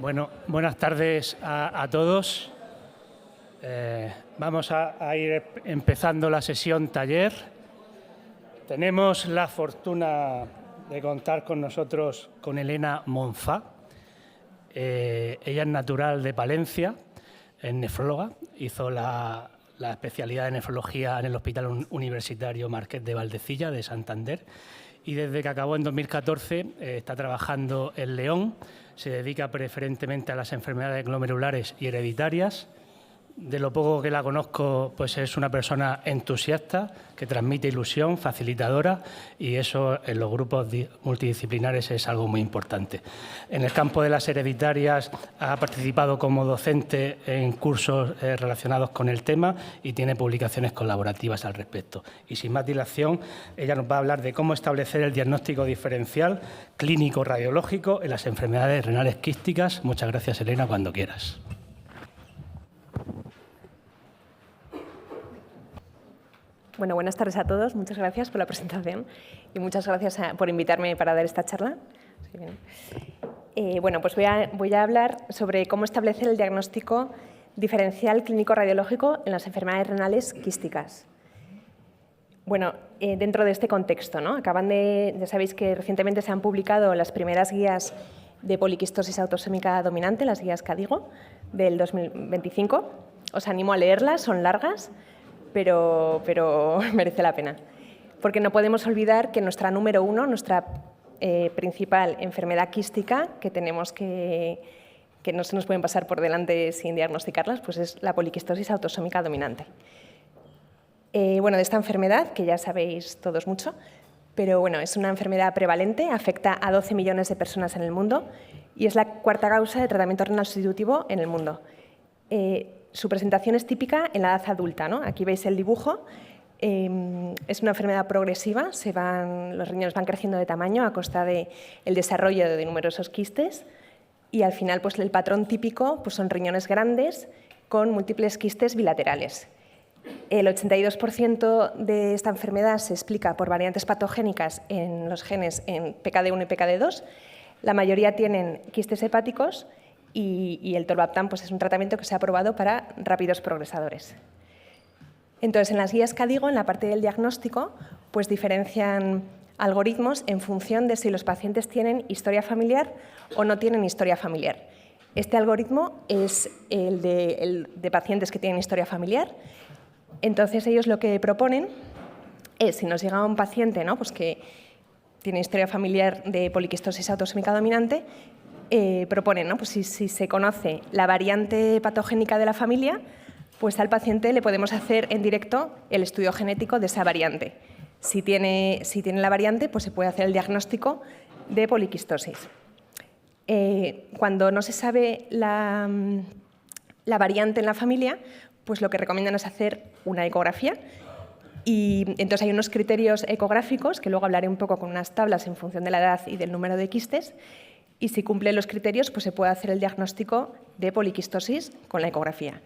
Bueno, buenas tardes a todos. Vamos a ir empezando la sesión taller. Tenemos la fortuna de contar con nosotros con Elena Monzá. Ella es natural de Palencia, es nefróloga, hizo la especialidad de nefrología en el Hospital Universitario Marqués de Valdecilla de Santander y desde que acabó en 2014 está trabajando en León. Se dedica preferentemente a las enfermedades glomerulares y hereditarias. De lo poco que la conozco, pues es una persona entusiasta, que transmite ilusión, facilitadora, y eso en los grupos multidisciplinares es algo muy importante. En el campo de las hereditarias ha participado como docente en cursos relacionados con el tema y tiene publicaciones colaborativas al respecto. Y sin más dilación, ella nos va a hablar de cómo establecer el diagnóstico diferencial clínico radiológico en las enfermedades renales quísticas. Muchas gracias, Elena, cuando quieras. Bueno, buenas tardes a todos. Muchas gracias por la presentación y muchas gracias por invitarme para dar esta charla. Bueno, pues voy a hablar sobre cómo establecer el diagnóstico diferencial clínico radiológico en las enfermedades renales quísticas. Bueno, dentro de este contexto, ¿no? Ya sabéis que recientemente se han publicado las primeras guías de poliquistosis autosómica dominante, las guías CADIGO, del 2025. Os animo a leerlas, son largas, pero merece la pena. Porque no podemos olvidar que nuestra número uno, nuestra principal enfermedad quística, que tenemos que no se nos pueden pasar por delante sin diagnosticarlas, pues es la poliquistosis autosómica dominante. Bueno, de esta enfermedad, que ya sabéis todos mucho, pero bueno, es una enfermedad prevalente, afecta a 12 millones de personas en el mundo y es la cuarta causa de tratamiento renal sustitutivo en el mundo. Su presentación es típica en la edad adulta, ¿no? Aquí veis el dibujo. Es una enfermedad progresiva, los riñones van creciendo de tamaño a costa del desarrollo de numerosos quistes y al final pues, el patrón típico pues, son riñones grandes con múltiples quistes bilaterales. El 82% de esta enfermedad se explica por variantes patogénicas en los genes en PKD1 y PKD2. La mayoría tienen quistes hepáticos y el tolvaptan pues, es un tratamiento que se ha aprobado para rápidos progresadores. Entonces, en las guías CADIGO, en la parte del diagnóstico, pues diferencian algoritmos en función de si los pacientes tienen historia familiar o no tienen historia familiar. Este algoritmo es el de pacientes que tienen historia familiar. Entonces, ellos lo que proponen es, si nos llega un paciente, ¿no? Pues que tiene historia familiar de poliquistosis autosómica dominante, proponen, ¿no? Pues si se conoce la variante patogénica de la familia, pues al paciente le podemos hacer en directo el estudio genético de esa variante. Si tiene la variante, pues se puede hacer el diagnóstico de poliquistosis. Cuando no se sabe la variante en la familia, pues lo que recomiendan es hacer una ecografía. Y entonces hay unos criterios ecográficos, que luego hablaré un poco con unas tablas en función de la edad y del número de quistes, y si cumple los criterios, pues se puede hacer el diagnóstico de poliquistosis con la ecografía.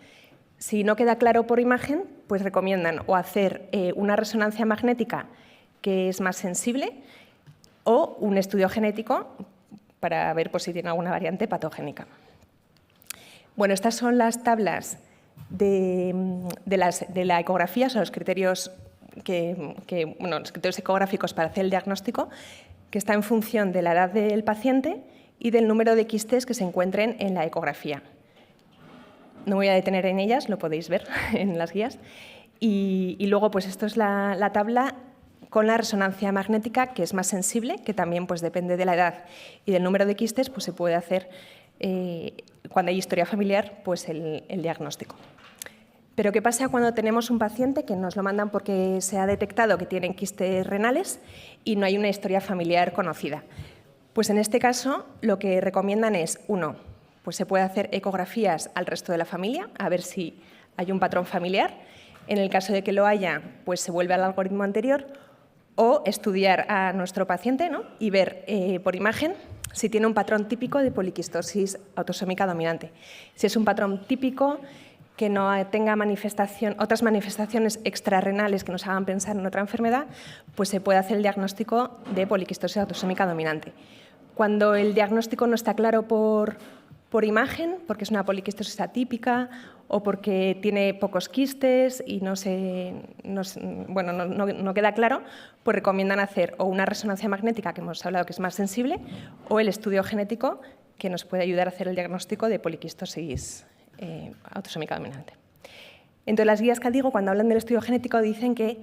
Si no queda claro por imagen, pues recomiendan o hacer una resonancia magnética que es más sensible o un estudio genético para ver pues, si tiene alguna variante patogénica. Bueno, estas son las tablas de la ecografía, son los criterios, los criterios ecográficos para hacer el diagnóstico, que está en función de la edad del paciente y del número de quistes que se encuentren en la ecografía. No voy a detener en ellas, lo podéis ver en las guías. Y luego, pues esto es la tabla con la resonancia magnética, que es más sensible, que también pues, depende de la edad y del número de quistes, pues se puede hacer, cuando hay historia familiar, pues el diagnóstico. Pero ¿qué pasa cuando tenemos un paciente que nos lo mandan porque se ha detectado que tienen quistes renales y no hay una historia familiar conocida? Pues en este caso lo que recomiendan es, uno, pues se puede hacer ecografías al resto de la familia, a ver si hay un patrón familiar. En el caso de que lo haya, pues se vuelve al algoritmo anterior, o estudiar a nuestro paciente, ¿no? Y ver por imagen si tiene un patrón típico de poliquistosis autosómica dominante. Si es un patrón típico que no tenga otras manifestaciones extrarrenales que nos hagan pensar en otra enfermedad, pues se puede hacer el diagnóstico de poliquistosis autosómica dominante. Cuando el diagnóstico no está claro por por imagen, porque es una poliquistosis atípica o porque tiene pocos quistes y no queda claro, pues recomiendan hacer o una resonancia magnética, que hemos hablado que es más sensible, o el estudio genético, que nos puede ayudar a hacer el diagnóstico de poliquistosis autosómica dominante. Entonces, las guías Caldigo, cuando hablan del estudio genético, dicen que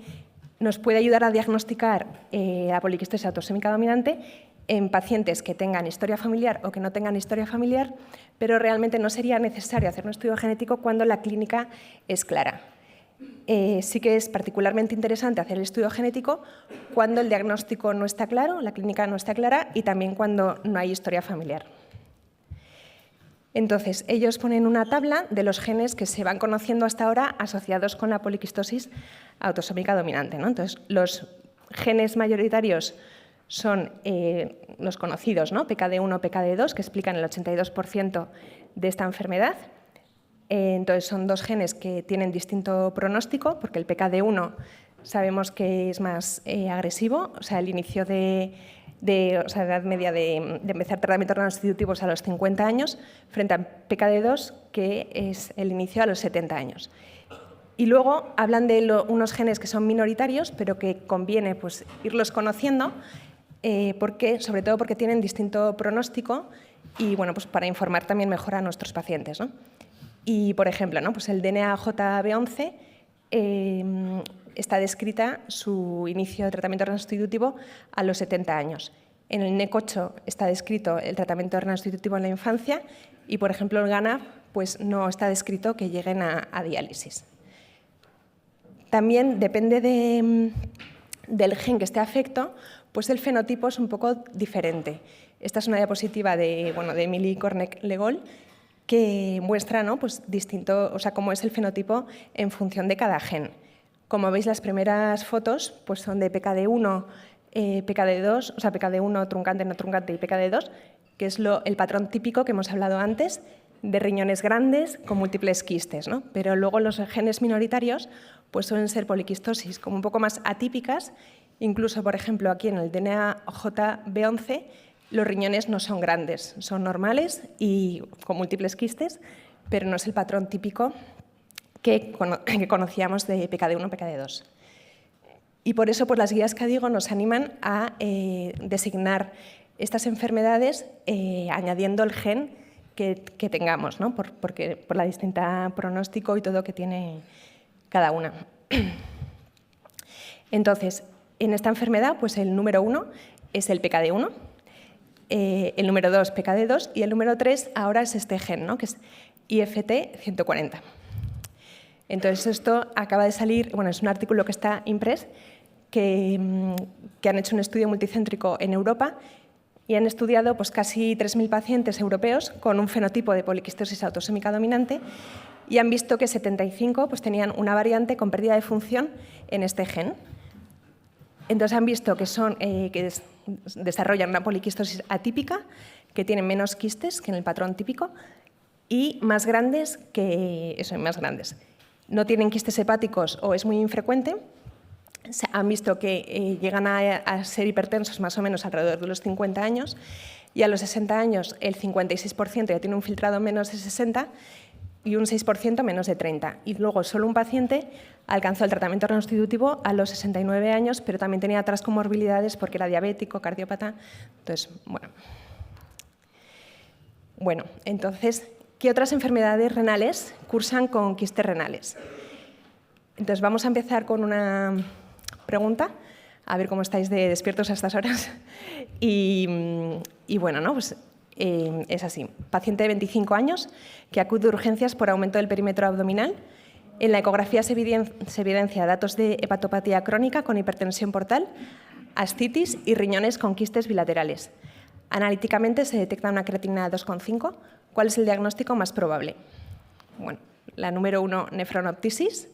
nos puede ayudar a diagnosticar la poliquistosis autosómica dominante en pacientes que tengan historia familiar o que no tengan historia familiar, pero realmente no sería necesario hacer un estudio genético cuando la clínica es clara. Sí que es particularmente interesante hacer el estudio genético cuando el diagnóstico no está claro, la clínica no está clara y también cuando no hay historia familiar. Entonces, ellos ponen una tabla de los genes que se van conociendo hasta ahora asociados con la poliquistosis autosómica dominante, ¿no? Entonces, los genes mayoritarios son los conocidos, ¿no? PKD1, PKD2, que explican el 82% de esta enfermedad. Entonces, son dos genes que tienen distinto pronóstico, porque el PKD1 sabemos que es más agresivo, o sea, el inicio la edad media de empezar tratamientos renal sustitutivos a los 50 años, frente a PKD2, que es el inicio a los 70 años. Y luego hablan de unos genes que son minoritarios, pero que conviene pues, irlos conociendo, sobre todo porque tienen distinto pronóstico y bueno, pues para informar también mejor a nuestros pacientes, ¿no? Y, por ejemplo, ¿no? Pues el DNA-JB11 está descrita su inicio de tratamiento renal sustitutivo a los 70 años. En el NEC8 está descrito el tratamiento renal sustitutivo en la infancia y, por ejemplo, el GANAF pues, no está descrito que lleguen a diálisis. También depende del gen que esté afecto, pues el fenotipo es un poco diferente. Esta es una diapositiva de Emily Cornec-Legol que muestra, ¿no? Pues distinto, o sea, cómo es el fenotipo en función de cada gen. Como veis, las primeras fotos pues son de PKD1, PKD2, o sea, PKD1 truncante, no truncante y PKD2, que es el patrón típico que hemos hablado antes, de riñones grandes con múltiples quistes, ¿no? Pero luego los genes minoritarios pues suelen ser poliquistosis como un poco más atípicas. Incluso, por ejemplo, aquí en el DNA-JB11 los riñones no son grandes, son normales y con múltiples quistes, pero no es el patrón típico que conocíamos de PKD1 PKD2. Y por eso pues, las guías Caldigo nos animan a designar estas enfermedades añadiendo el gen que tengamos, ¿no? por la distinta pronóstico y todo que tiene cada una. Entonces, en esta enfermedad, pues el número 1 es el PKD1, el número 2 PKD2 y el número 3 ahora es este gen, ¿no? Que es IFT140. Entonces, esto acaba de salir, bueno, es un artículo que está impreso, que han hecho un estudio multicéntrico en Europa y han estudiado pues, casi 3.000 pacientes europeos con un fenotipo de poliquistosis autosómica dominante y han visto que 75 pues, tenían una variante con pérdida de función en este gen. Entonces han visto que desarrollan una poliquistosis atípica, que tienen menos quistes que en el patrón típico y más grandes que eso, más grandes. No tienen quistes hepáticos o es muy infrecuente. Han visto que llegan a ser hipertensos más o menos alrededor de los 50 años y a los 60 años el 56% ya tiene un filtrado menos de 60 y un 6% menos de 30. Y luego solo un paciente alcanzó el tratamiento renal sustitutivo a los 69 años, pero también tenía otras comorbilidades porque era diabético, cardiópata. Entonces, bueno, entonces, ¿qué otras enfermedades renales cursan con quistes renales? Entonces, vamos a empezar con una pregunta, a ver cómo estáis de despiertos a estas horas. Y bueno, ¿no? Pues, es así. Paciente de 25 años que acude a urgencias por aumento del perímetro abdominal. En la ecografía se evidencia datos de hepatopatía crónica con hipertensión portal, ascitis y riñones con quistes bilaterales. Analíticamente se detecta una creatinina 2,5. ¿Cuál es el diagnóstico más probable? Bueno, la número 1, nefronoptisis.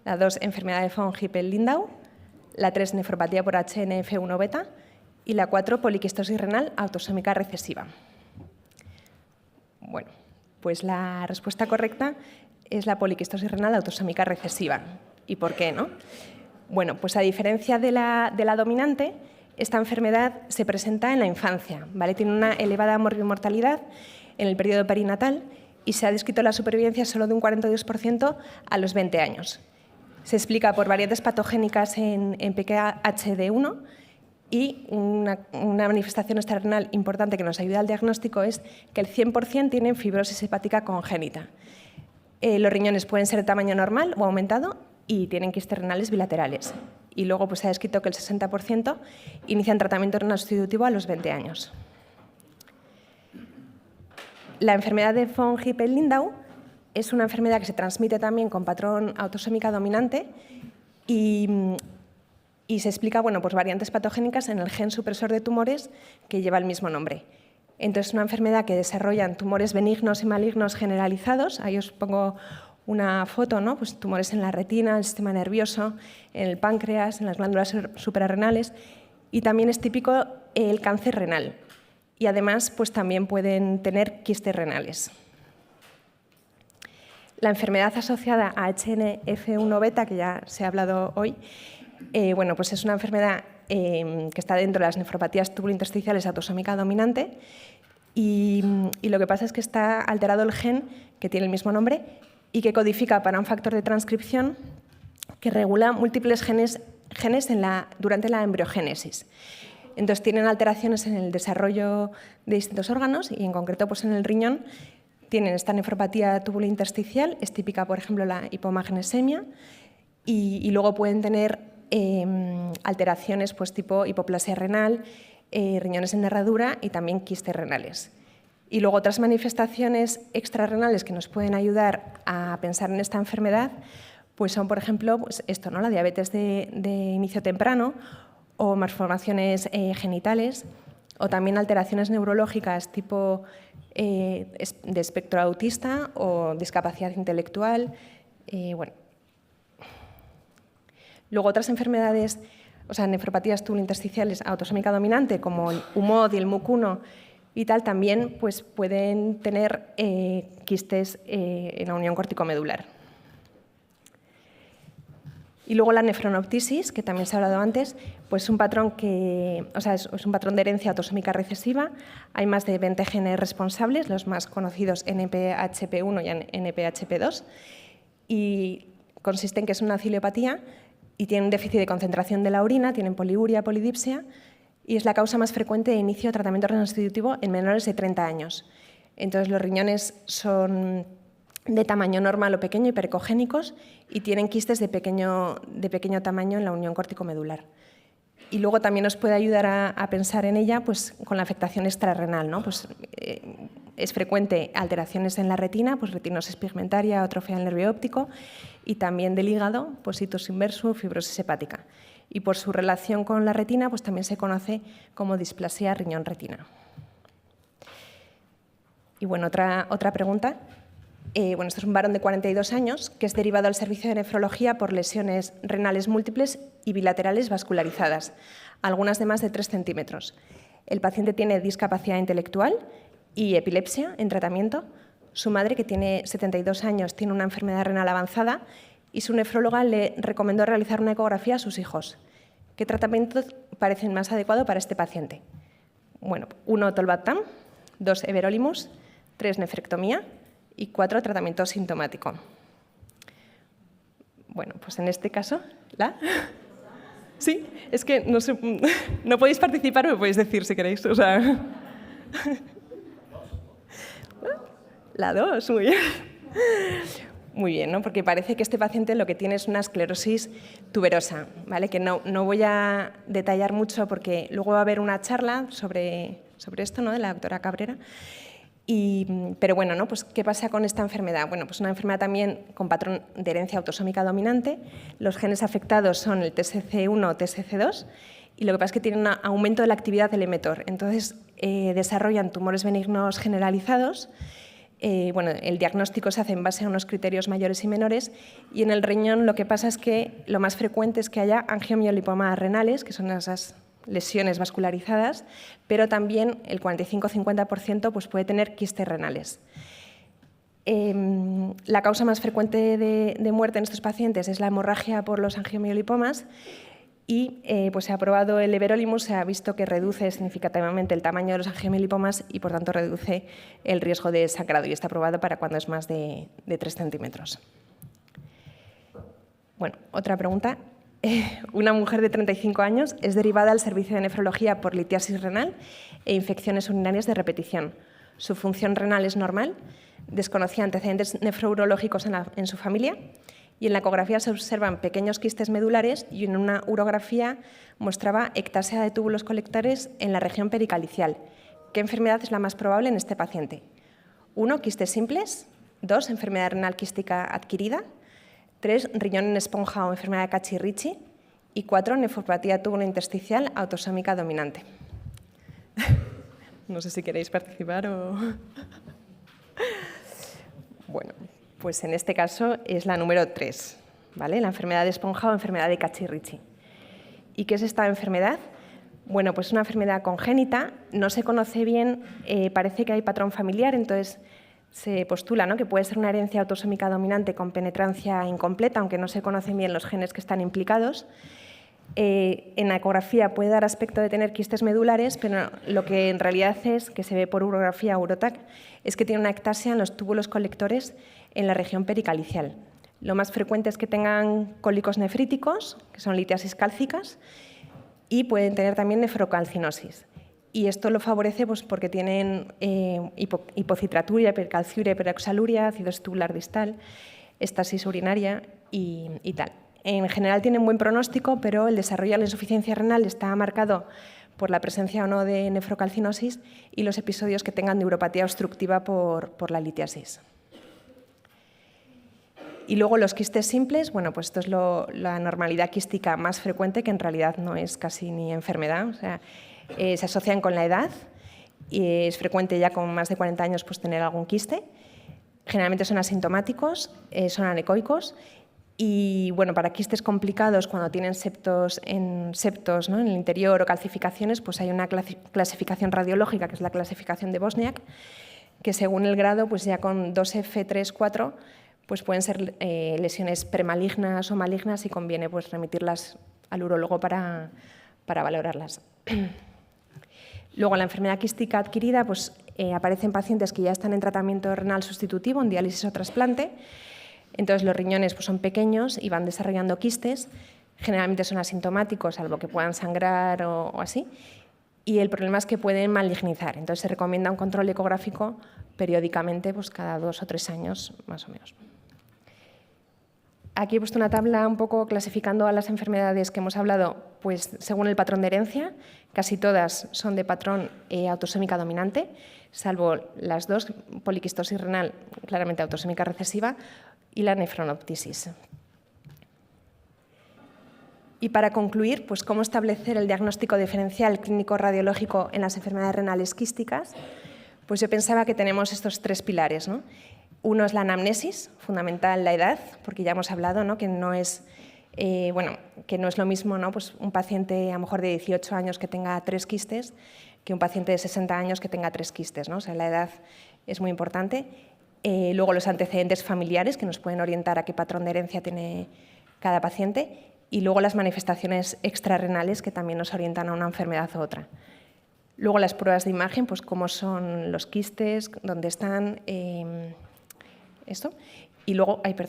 La 2, enfermedad de von Hippel-Lindau. La 3, nefropatía por HNF1 beta. Y la 4, poliquistosis renal autosómica recesiva. Bueno, pues la respuesta correcta es la poliquistosis renal autosómica recesiva. ¿Y por qué, no? Bueno, pues a diferencia de la dominante, esta enfermedad se presenta en la infancia, ¿vale? Tiene una elevada morbimortalidad en el periodo perinatal y se ha descrito la supervivencia solo de un 42% a los 20 años. Se explica por variantes patogénicas en PKHD1 y una manifestación extrarrenal importante que nos ayuda al diagnóstico es que el 100% tienen fibrosis hepática congénita. Los riñones pueden ser de tamaño normal o aumentado y tienen quistes renales bilaterales. Y luego pues, se ha descrito que el 60% inician tratamiento renal sustitutivo a los 20 años. La enfermedad de von Hippel-Lindau es una enfermedad que se transmite también con patrón autosómica dominante y se explica por variantes patogénicas en el gen supresor de tumores que lleva el mismo nombre. Entonces, es una enfermedad que desarrollan tumores benignos y malignos generalizados. Ahí os pongo una foto, ¿no? Pues tumores en la retina, en el sistema nervioso, en el páncreas, en las glándulas suprarrenales. Y también es típico el cáncer renal. Y además, pues también pueden tener quistes renales. La enfermedad asociada a HNF1-beta, que ya se ha hablado hoy, pues es una enfermedad que está dentro de las nefropatías tubulointersticiales autosómica dominante y lo que pasa es que está alterado el gen que tiene el mismo nombre y que codifica para un factor de transcripción que regula múltiples genes durante la embriogénesis. Entonces, tienen alteraciones en el desarrollo de distintos órganos y, en concreto, pues en el riñón tienen esta nefropatía tubulointersticial, es típica, por ejemplo, la hipomagnesemia, y luego pueden tener alteraciones pues, tipo hipoplasia renal, riñones en herradura y también quistes renales. Y luego otras manifestaciones extrarrenales que nos pueden ayudar a pensar en esta enfermedad pues son, por ejemplo, pues esto, ¿no? La diabetes de inicio temprano o malformaciones genitales o también alteraciones neurológicas tipo de espectro autista o discapacidad intelectual. Luego otras enfermedades, nefropatías tubulointersticiales autosómica dominante como el UMOD y el MUC1 y tal, también pues, pueden tener quistes en la unión corticomedular. Y luego la nefronoptisis, que también se ha hablado antes, pues es un patrón es un patrón de herencia autosómica recesiva. Hay más de 20 genes responsables, los más conocidos NPHP1 y NPHP2, y consiste en que es una ciliopatía y tiene un déficit de concentración de la orina, tienen poliuria, polidipsia, y es la causa más frecuente de inicio de tratamiento renal sustitutivo en menores de 30 años. Entonces, los riñones son de tamaño normal o pequeño, hipercogénicos, y tienen quistes de pequeño tamaño en la unión corticomedular. Y luego también nos puede ayudar a pensar en ella pues, con la afectación extrarrenal, ¿no? Pues, es frecuente alteraciones en la retina, pues retinosis pigmentaria, atrofia del nervio óptico, y también del hígado, pues ictus inverso, fibrosis hepática. Y por su relación con la retina, pues también se conoce como displasia riñón-retina. Y bueno, otra pregunta. Esto es un varón de 42 años que es derivado al servicio de nefrología por lesiones renales múltiples y bilaterales vascularizadas, algunas de más de 3 centímetros. El paciente tiene discapacidad intelectual y epilepsia en tratamiento. Su madre, que tiene 72 años, tiene una enfermedad renal avanzada y su nefróloga le recomendó realizar una ecografía a sus hijos. ¿Qué tratamientos parecen más adecuados para este paciente? 1, tolvaptan, 2, everolimus, 3, nefrectomía y 4, tratamiento sintomático. Pues en este caso, Sí, es que no podéis participar, me podéis decir si queréis. La 2, muy bien. Muy bien, ¿no? Porque parece que este paciente lo que tiene es una esclerosis tuberosa, ¿vale? Que no voy a detallar mucho porque luego va a haber una charla sobre esto, ¿no? De la doctora Cabrera. Pero ¿no? Pues, ¿qué pasa con esta enfermedad? Pues una enfermedad también con patrón de herencia autosómica dominante. Los genes afectados son el TSC1 o TSC2 y lo que pasa es que tienen un aumento de la actividad del emetor. Entonces, desarrollan tumores benignos generalizados. El diagnóstico se hace en base a unos criterios mayores y menores y en el riñón lo que pasa es que lo más frecuente es que haya angiomiolipomas renales, que son esas lesiones vascularizadas, pero también el 45-50% pues puede tener quistes renales. La causa más frecuente de muerte en estos pacientes es la hemorragia por los angiomiolipomas Y pues se ha probado el everolimus, se ha visto que reduce significativamente el tamaño de los angiomelipomas y, por tanto, reduce el riesgo de sangrado. Y está probado para cuando es más de 3 centímetros. Bueno, otra pregunta. Una mujer de 35 años es derivada al servicio de nefrología por litiasis renal e infecciones urinarias de repetición. Su función renal es normal, desconocía antecedentes nefrourológicos en su familia y en la ecografía se observan pequeños quistes medulares y en una urografía mostraba ectasia de túbulos colectores en la región pericalicial. ¿Qué enfermedad es la más probable en este paciente? 1. Quistes simples. 2. Enfermedad renal quística adquirida. 3. Riñón en esponja o enfermedad de Cacchi-Ricci. Y 4. Nefropatía túbulo-intersticial autosómica dominante. No sé si queréis participar o... Bueno, pues en este caso es la número 3, ¿vale? La enfermedad de esponja o enfermedad de Cacchi-Ricci. ¿Y qué es esta enfermedad? Bueno, pues es una enfermedad congénita, no se conoce bien, parece que hay patrón familiar, entonces se postula, ¿no?, que puede ser una herencia autosómica dominante con penetrancia incompleta, aunque no se conocen bien los genes que están implicados. En la ecografía puede dar aspecto de tener quistes medulares, pero lo que en realidad es, que se ve por urografía o urotac, es que tiene una ectasia en los túbulos colectores en la región pericalicial. Lo más frecuente es que tengan cólicos nefríticos, que son litiasis cálcicas, y pueden tener también nefrocalcinosis. Y esto lo favorece pues, porque tienen hipocitraturia, hipercalciuria, hiperoxaluria, ácido tubular distal, estasis urinaria y tal. En general tienen buen pronóstico, pero el desarrollo de la insuficiencia renal está marcado por la presencia o no de nefrocalcinosis y los episodios que tengan de uropatía obstructiva por la litiasis. Y luego los quistes simples, bueno, pues esto es la normalidad quística más frecuente, que en realidad no es casi ni enfermedad, o sea, se asocian con la edad y es frecuente ya con más de 40 años pues, tener algún quiste. Generalmente son asintomáticos, son anecoicos y bueno, para quistes complicados, cuando tienen septos, ¿no?, en el interior o calcificaciones, pues hay una clasificación radiológica, que es la clasificación de Bosniak, que según el grado, pues ya con 2F, 3, 4, pues pueden ser lesiones premalignas o malignas y conviene pues, remitirlas al urólogo para valorarlas. Luego, la enfermedad quística adquirida pues, aparece en pacientes que ya están en tratamiento renal sustitutivo, en diálisis o trasplante. Entonces, los riñones pues, son pequeños y van desarrollando quistes. Generalmente son asintomáticos, salvo que puedan sangrar o así. Y el problema es que pueden malignizar. Entonces, se recomienda un control ecográfico periódicamente, pues, cada 2 o 3 años, más o menos. Aquí he puesto una tabla un poco clasificando a las enfermedades que hemos hablado, pues según el patrón de herencia. Casi todas son de patrón autosómica dominante, salvo las 2, poliquistosis renal, claramente autosómica recesiva, y la nefronoptisis. Y para concluir, pues cómo establecer el diagnóstico diferencial clínico radiológico en las enfermedades renales quísticas, pues yo pensaba que tenemos estos 3 pilares, ¿no? Uno es la anamnesis, fundamental la edad, porque ya hemos hablado, ¿no?, que no es, que no es lo mismo, ¿no?, pues un paciente a lo mejor de 18 años que tenga 3 quistes que un paciente de 60 años que tenga 3 quistes, ¿no? O sea, la edad es muy importante. Luego los antecedentes familiares, que nos pueden orientar a qué patrón de herencia tiene cada paciente. Y luego las manifestaciones extrarrenales, que también nos orientan a una enfermedad u otra. Luego las pruebas de imagen, pues cómo son los quistes, dónde están, esto. Y luego, pues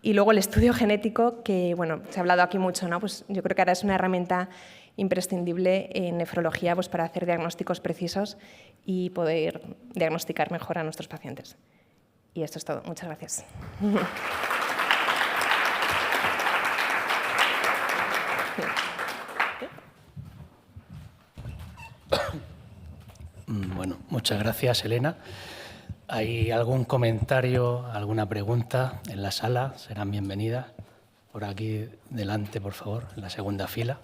Y luego el estudio genético, que bueno, se ha hablado aquí mucho, ¿no? Pues yo creo que ahora es una herramienta imprescindible en nefrología pues para hacer diagnósticos precisos y poder diagnosticar mejor a nuestros pacientes. Y esto es todo. Muchas gracias. Bueno, muchas gracias, Elena. ¿Hay algún comentario, alguna pregunta en la sala? Serán bienvenidas. Por aquí delante, por favor, en la segunda fila.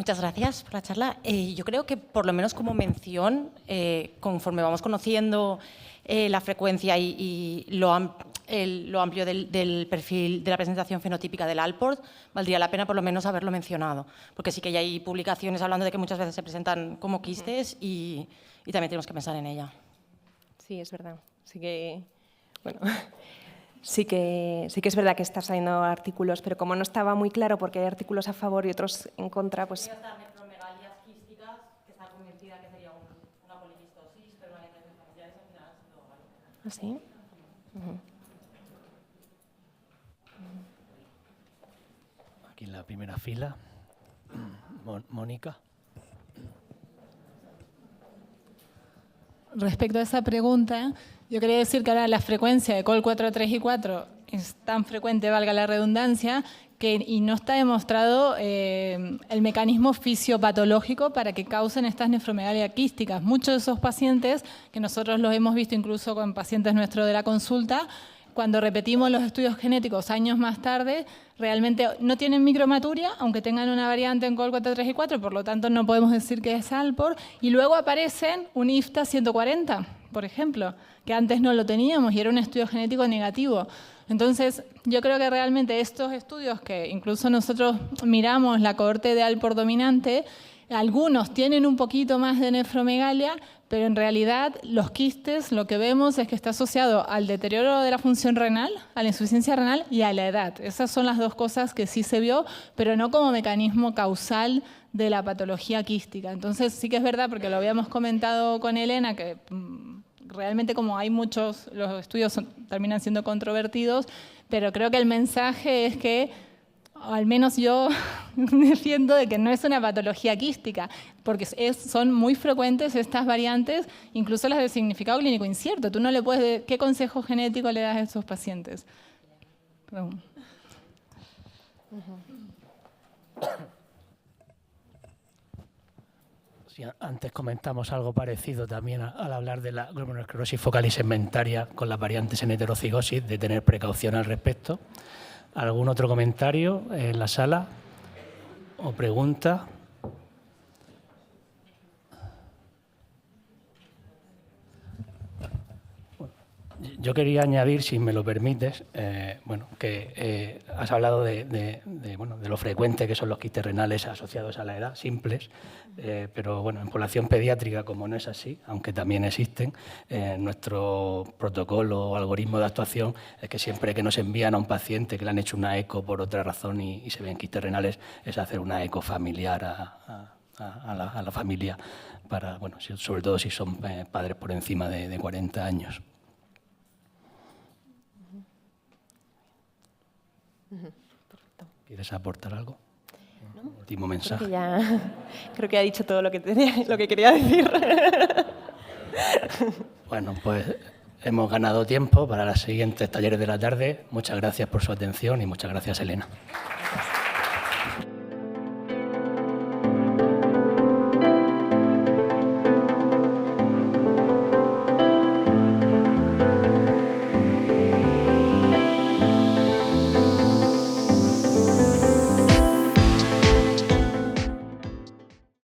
Muchas gracias por la charla. Yo creo que, por lo menos como mención, conforme vamos conociendo la frecuencia y lo amplio del perfil de la presentación fenotípica del Alport, valdría la pena por lo menos haberlo mencionado, porque sí que ya hay publicaciones hablando de que muchas veces se presentan como quistes y también tenemos que pensar en ella. Sí, es verdad. Sí que, bueno, sí que es verdad que están saliendo artículos, pero como no estaba muy claro porque hay artículos a favor y otros en contra, pues... Nefromegalias quísticas, que está convencida que sería una poliquistosis, pero una letra de familiares al final ha sido algo. ¿Ah, sí? Aquí en la primera fila, Mónica. Respecto a esa pregunta, yo quería decir que ahora la frecuencia de COL4, 3 y 4 es tan frecuente, valga la redundancia, y no está demostrado el mecanismo fisiopatológico para que causen estas nefromegalias quísticas. Muchos de esos pacientes, que nosotros los hemos visto incluso con pacientes nuestros de la consulta, cuando repetimos los estudios genéticos años más tarde, realmente no tienen micromaturia, aunque tengan una variante en COL4, 3 y 4, por lo tanto no podemos decir que es Alport, y luego aparecen un IFTA 140, por ejemplo, que antes no lo teníamos y era un estudio genético negativo. Entonces, yo creo que realmente estos estudios que incluso nosotros miramos la cohorte de Alport dominante, algunos tienen un poquito más de nefromegalia, pero en realidad los quistes lo que vemos es que está asociado al deterioro de la función renal, a la insuficiencia renal y a la edad. Esas son las dos cosas que sí se vio, pero no como mecanismo causal de la patología quística. Entonces sí que es verdad, porque lo habíamos comentado con Elena, que realmente como hay muchos, los estudios terminan siendo controvertidos, pero creo que el mensaje es que al menos yo defiendo de que no es una patología quística, porque son muy frecuentes estas variantes, incluso las de significado clínico incierto. Tú no le puedes... ¿Qué consejo genético le das a esos pacientes? Perdón. Sí, antes comentamos algo parecido también al hablar de la glomerulosclerosis focal y segmentaria con las variantes en heterocigosis, de tener precaución al respecto. ¿Algún otro comentario en la sala o pregunta? Yo quería añadir, si me lo permites, que has hablado de lo frecuente que son los quistes renales asociados a la edad, simples, pero bueno, en población pediátrica, como no es así, aunque también existen, nuestro protocolo o algoritmo de actuación es que siempre que nos envían a un paciente que le han hecho una eco por otra razón y se ven quistes renales, es hacer una eco familiar a la familia, para, bueno, sobre todo si son padres por encima de 40 años. Perfecto. ¿Quieres aportar algo? ¿No? Último mensaje. Creo que ha dicho todo lo que quería decir. Bueno, pues hemos ganado tiempo para los siguientes talleres de la tarde. Muchas gracias por su atención y muchas gracias, Elena. Gracias.